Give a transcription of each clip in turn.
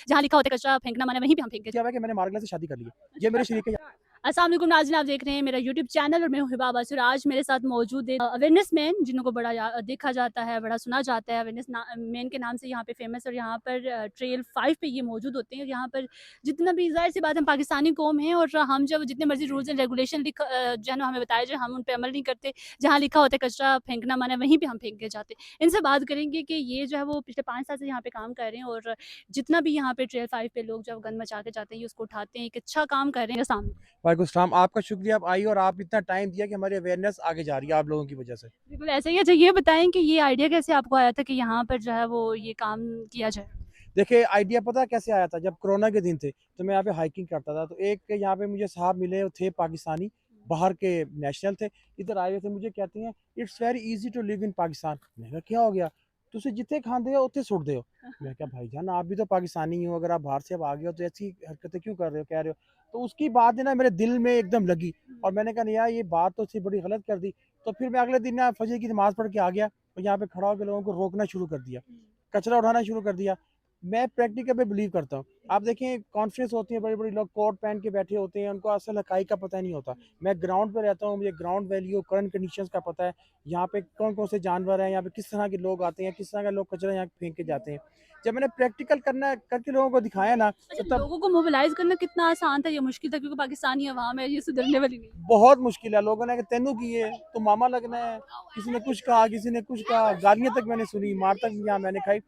जहाँ लिखा होता है कचरा फेंकना मना वहीं पे हम फेंक के क्या हुआ कि मैंने मार्गला से शादी कर ली है। ये मेरे शरीक है। अस्सलाम वालेकुम नाज़रीन, आप देख रहे हैं मेरा यूट्यूब चैनल और मैं हूँ हिबा बासुर। आज मेरे साथ मौजूद है अवेयरनेस मैन, जिनको बड़ा देखा जाता है, बड़ा सुना जाता है। अवेयरनेस मैन के नाम से यहाँ पे फेमस, और यहाँ पर ट्रेल 5 पे ये मौजूद होते हैं। और यहाँ पर जितना भी ज़ाहिर सी बात है, हम पाकिस्तानी कौम हैं और हम जब जितने मर्जी रूल्स एंड रेगुलेशन जो है ना हमें बताया जाए, हम उन पर अमल नहीं करते। जहाँ लिखा होता है कचरा फेंकना मना वहीं पर हम फेंक के जाते हैं। इनसे बात करेंगे कि ये जो है वो पिछले 5 साल से यहाँ पे काम कर रहे हैं, और जितना भी यहाँ पे ट्रेल 5 पे लोग जब गंद मचा के जाते हैं, ये उसको उठाते हैं। एक अच्छा काम कर रहे हैं सामने। वालेकुम सलाम, आपका शुक्रिया, आप आई और आप इतना टाइम दिया कि हमारी अवेयरनेस आगे जा रही है आप लोगों की वजह से। बिल्कुल ऐसा ही है। अच्छा ये बताएँ कि ये आइडिया कैसे आपको आया था कि यहाँ पर जो है वो ये काम किया जाए? देखिए आइडिया पता है कैसे आया था, जब कोरोना के दिन थे तो मैं यहाँ पे हाइकिंग करता था, तो एक यहाँ पे मुझे साहब मिले, वो थे पाकिस्तानी, बाहर के नेशनल थे, इधर आए हुए थे, मुझे कहते हैं it's very easy to live in Pakistan. मैं कहा क्या हो गया, तुझे जितने खाते हो उतने सुट दे हो। मैं क्या भाईजान आप भी तो पाकिस्तानी हो, अगर आप बाहर से अब आ गए हो तो ऐसी हरकतें क्यों कर रहे हो, कह रहे हो। तो उसकी बात है ना मेरे दिल में एकदम लगी, और मैंने कहा नहीं यार ये बात तो उससे बड़ी गलत कर दी। तो फिर मैं अगले दिन ना फजर की नमाज पढ़ के आ गया और यहाँ पे खड़ा होकर लोगों को रोकना शुरू कर दिया, कचरा उठाना शुरू कर दिया। मैं प्रैक्टिकल पे बिलीव करता हूँ। आप देखें कॉन्फ्रेंस होती है, बड़े-बड़े लोग कोट पहन के बैठे होते हैं, उनको असल हक़ाइक़ का पता नहीं होता। मैं ग्राउंड पे रहता हूँ, मुझे ग्राउंड वैल्यू, करंट कंडीशंस का पता है। यहाँ पे कौन-कौन से जानवर हैं, यहाँ पे किस तरह के लोग आते हैं, किस तरह के लोग कचरा यहाँ फेंक के जाते हैं। जब मैंने प्रैक्टिकल करना करके लोगों को दिखाया ना, अच्छा, तो तब लोगों को मोबिलाइज़ करना कितना आसान था या मुश्किल था? क्योंकि पाकिस्तानी अवाम है, ये सुधरने वाली नहीं है। बहुत मुश्किल है। लोगों ने कहा तेनू की है, तू मामा लगना है, किसी ने कुछ कहा, किसी ने कुछ कहा, गालियाँ तक मैंने सुनी, मार तक भी यहाँ मैंने खाई।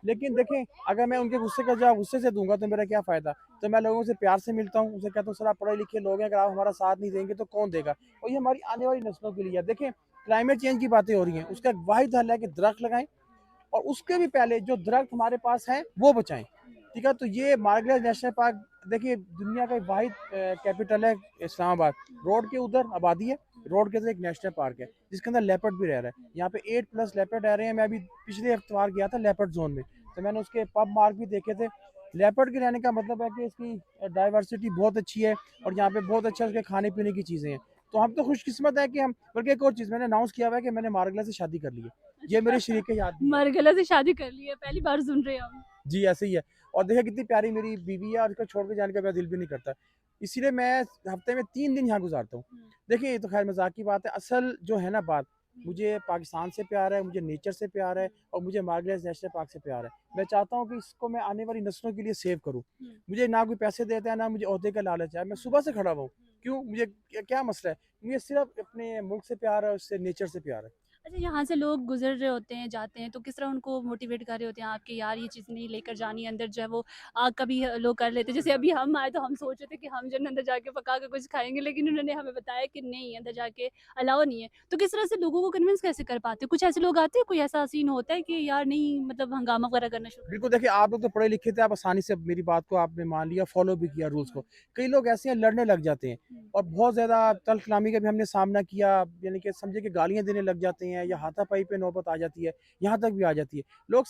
लेकिन देखें, अगर मैं उनके गुस्से का जवाब गुस्से से दूँगा तो मेरा क्या फ़ायदा? तो मैं लोगों से प्यार से मिलता हूँ, उनसे कहता हूँ सर आप पढ़े लिखे लोग हैं, अगर आप हमारा साथ नहीं देंगे तो कौन देगा? और ये हमारी आने वाली नस्लों के लिए है। देखें, क्लाइमेट चेंज की बातें हो रही हैं, उसका एक वाहिद हल है कि दरख्त लगाएँ, और उसके भी पहले जो दरख्त हमारे पास हैं वो बचाएं। ठीक है, तो ये मार्गरेट नेशनल पार्क देखिए दुनिया का एक वाहिद कैपिटल है इस्लामाबाद, रोड के उधर आबादी है, रोड के उधर एक नेशनल पार्क है जिसके अंदर लेपर्ड भी रह रहा है। यहाँ पे 8+ लेपर्ड रह रहे हैं। मैं अभी पिछले इतवार गया था लेपर्ड जोन में, तो मैंने उसके पब मार्क भी देखे थे। लेपर्ड के रहने का मतलब है कि इसकी डाइवर्सिटी बहुत अच्छी है, और यहाँ पे बहुत अच्छा उसके खाने पीने की चीज़ें हैं। तो हम तो खुशकिस्मत है कि हम, बल्कि एक और चीज़ मैंने अनाउंस किया हुआ है कि मैंने मार्गला से शादी कर ली है। ये मेरे शरीक याद भी है। मरगला से शादी कर ली है, पहली बार सुन रहे हैं हम। जी, ऐसे ही है। और देखिए कितनी प्यारी मेरी बीवी है, और उसको छोड़ के जाने का मेरा दिल भी नहीं करता। इसीलिए मैं हफ्ते में 3 दिन यहाँ गुज़ारता हूँ। देखिए ये तो ख़ैर मज़ाक की बात है, असल जो है ना बात, मुझे पाकिस्तान से प्यार है, मुझे नेचर से प्यार है, और मुझे मार्गरेट नेशनल पार्क से प्यार है। मैं चाहता हूँ कि इसको मैं आने वाली नस्लों के लिए सेव करूँ। मुझे ना कोई पैसे देता है, ना मुझे ओहदे का लालच है। मैं सुबह से खड़ा हुआ हूँ। क्यों? मुझे क्या मसला है? मुझे सिर्फ़ अपने मुल्क से प्यार है, उससे नेचर से प्यार है। अच्छा, यहाँ से लोग गुज़र रहे होते हैं, जाते हैं, तो किस तरह उनको मोटिवेट कर रहे होते हैं आप कि यार ये चीज़ नहीं लेकर जानी है, अंदर जो है वो आग का भी लोग कर लेते हैं। जैसे अभी हम आए तो हम सोच रहे थे कि हम जो है ना अंदर जाके पका के कुछ खाएँगे, लेकिन उन्होंने हमें बताया कि नहीं, अंदर जाके अलाउ नहीं है। तो किस तरह से लोगों को कन्विंस कैसे कर पाते हो? कुछ ऐसे लोग आते हैं, कोई ऐसा सीन होता है कि यार नहीं, मतलब हंगामा वगैरह करना शुरू कर बिल्कुल, देखिए आप लोग तो पढ़े लिखे थे, आप आसानी से मेरी बात को आपने मान लिया, फ़ॉलो भी किया रूल्स को। कई लोग ऐसे हैं लड़ने लग जाते हैं, और बहुत ज़्यादा तल्ख़-कलामी का भी हमने सामना किया, यानी कि समझे कि गालियाँ देने लग जाते हैं, या हाथापाई पे नौबत आ जाती है, यहाँ तक भी आ जाती है। लोग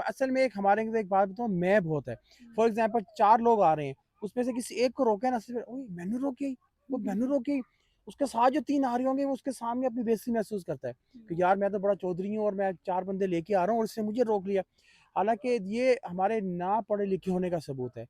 असल में एक हमारे अंदर एक बात बताऊँ, मैं बहुत है। फॉर एग्ज़ाम्पल 4 लोग आ रहे हैं, उसमें से किसी एक को रोका ना, सिर्फ़ ओए मैनू रोकी, वो मैनू रोकी। उसके साथ जो 3 आ रहे होंगे वो उसके सामने अपनी बेइज़्ज़ती महसूस करता है कि यार मैं तो बड़ा चौधरी हूँ और मैं 4 बंदे लेके आ रहा हूँ और इसने मुझे रोक लिया। हालाँकि ये हमारे ना पढ़े लिखे होने का सबूत है।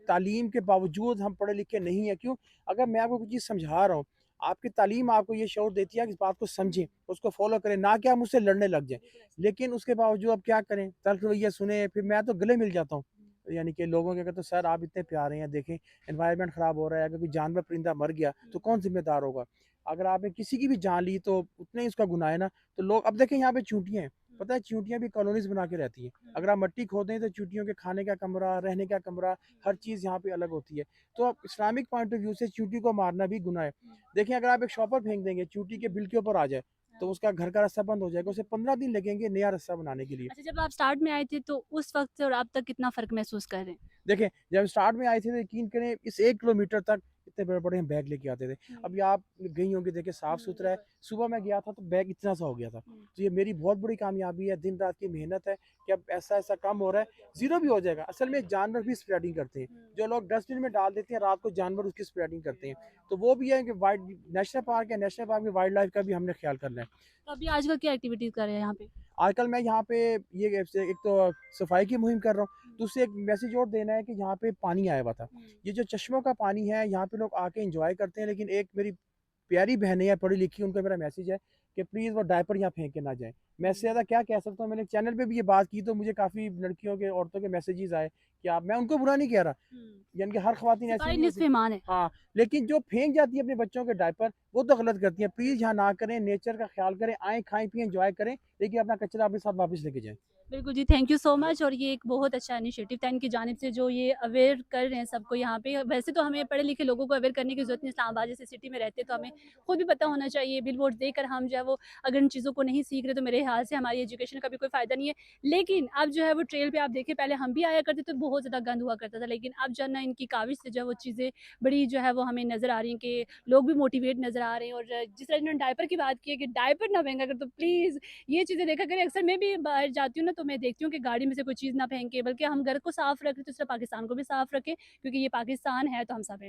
तालीम के बावजूद हम पढ़े लिखे नहीं हैं, क्यों? अगर मैं आपको कोई चीज़ समझा रहा हूँ, आपकी तालीम आपको ये शऊर देती है कि इस बात को समझें, उसको फ़ॉलो करें, ना कि आप मुझसे लड़ने लग जाएँ। लेकिन उसके बावजूद अब क्या करें? तल्ख़ रवैया सुने, फिर मैं तो गले मिल जाता हूँ। यानी कि लोगों के कहते हैं सर आप इतने प्यारे हैं, देखें एनवायरनमेंट ख़राब हो रहा है, अगर कोई जानवर परिंदा मर गया तो कौन ज़िम्मेदार होगा? अगर आपने किसी की भी जान ली तो उतना ही उसका गुनाह है ना। तो लोग अब देखें यहाँ पे चींटियाँ हैं, पता है चींटियाँ भी कॉलोनीज़ बना के रहती हैं। अगर आप मिट्टी खोदें तो चींटियों के खाने का कमरा, रहने का कमरा, हर चीज़ यहाँ पे अलग होती है। तो अब इस्लामिक पॉइंट ऑफ व्यू से चींटी को मारना भी गुनाह है। देखिए अगर आप एक शॉपर फेंक देंगे, चींटी के बिल के ऊपर आ जाए, तो उसका घर का रास्ता बंद हो जाएगा, उसे 15 दिन लगेंगे नया रास्ता बनाने के लिए। अच्छा, जब आप स्टार्ट में आए थे तो उस वक़्त से और अब तक कितना फ़र्क महसूस कर रहे हैं? देखें, जब स्टार्ट में आए थे तो यकीन करें इस 1 किलोमीटर तक इतने बड़े-बड़े हम बैग लेके आते थे। अभी आप गई होंगी देखिए साफ-सुथरा है। सुबह मैं गया था तो बैग इतना सा हो गया था। तो ये मेरी बहुत बड़ी कामयाबी है, दिन-रात की मेहनत है कि अब ऐसा-ऐसा काम हो रहा है, ज़ीरो भी हो जाएगा। असल में जानवर भी स्प्रेडिंग करते हैं। जो लोग डस्टबिन में डाल देते हैं, रात को जानवर उसकी स्प्रेडिंग करते हैं। तो वो भी है कि वाइल्ड नेशनल पार्क है, नेशनल पार्क में वाइल्ड लाइफ का भी हमने ख्याल करना है। तो अभी आजकल क्या एक्टिविटीज़ कर रहे हैं यहाँ पे? आजकल मैं यहाँ पे ये एक तो सफाई की मुहिम कर रहा हूँ। दूसरे एक मैसेज और देना है कि यहाँ पे पानी आया हुआ था। ये जो चश्मों का पानी है, यहाँ पे लोग आके एंजॉय करते हैं, लेकिन एक मेरी प्यारी बहनें हैं पढ़ी लिखी, उनको मेरा मैसेज है कि प्लीज़ वो डायपर यहाँ फेंक के ना जाएँ। मैं इससे ज़्यादा क्या कह सकता हूँ, मैंने चैनल पे भी ये बात की तो मुझे काफ़ी लड़कियों के, औरतों के मैसेजेस आए कि आप, मैं उनको बुरा नहीं कह रहा, यानी कि हर ख़वातीन ऐसी सफाई नहीं निस्फ़ होती। ईमान है। हाँ, लेकिन जो फेंक जाती है अपने बच्चों के डायपर, वो तो गलत करती हैं। प्लीज़ यहाँ ना करें, नेचर का ख़्याल करें, आएँ, खाएँ, पिएँ, एन्जॉय करें, लेकिन अपना कचरा अपने साथ वापस लेके जाएँ। बिल्कुल जी, थैंक यू सो मच। और ये एक बहुत अच्छा इनिशिएटिव था इनकी जानिब से, जो ये अवेयर कर रहे हैं सबको यहाँ पे। वैसे तो हमें पढ़े लिखे लोगों को अवेयर करने की ज़रूरत नहीं, इस्लामाबाद जैसी सिटी में रहते तो हमें खुद भी पता होना चाहिए। बिलबोर्ड्स देखकर हम जो है वो अगर इन चीज़ों को नहीं सीख रहे, तो मेरे ख़्याल से हमारी एजुकेशन का भी कोई फ़ायदा नहीं है। लेकिन अब जो है वो ट्रेल पे आप देखिए, पहले हम भी आया करते तो बहुत ज़्यादा गंद हुआ करता था, लेकिन अब जो है ना इनकी काविश से जो है वो चीज़ें बड़ी जो है वो हमें नज़र आ रही हैं कि लोग भी मोटिवेट नज़र आ रहे हैं। और जिस तरह इन्होंने डायपर की बात की है कि डायपर ना फेंका करें, तो प्लीज़ ये चीज़ें देखा करें। अक्सर मैं भी बाहर जाती हूँ ना, तो मैं देखती हूँ कि गाड़ी में से कोई चीज़ ना फेंके, बल्कि हम घर को साफ़ रखें तो सिर्फ पाकिस्तान को भी साफ़ रखें, क्योंकि ये पाकिस्तान है तो हम सब हैं।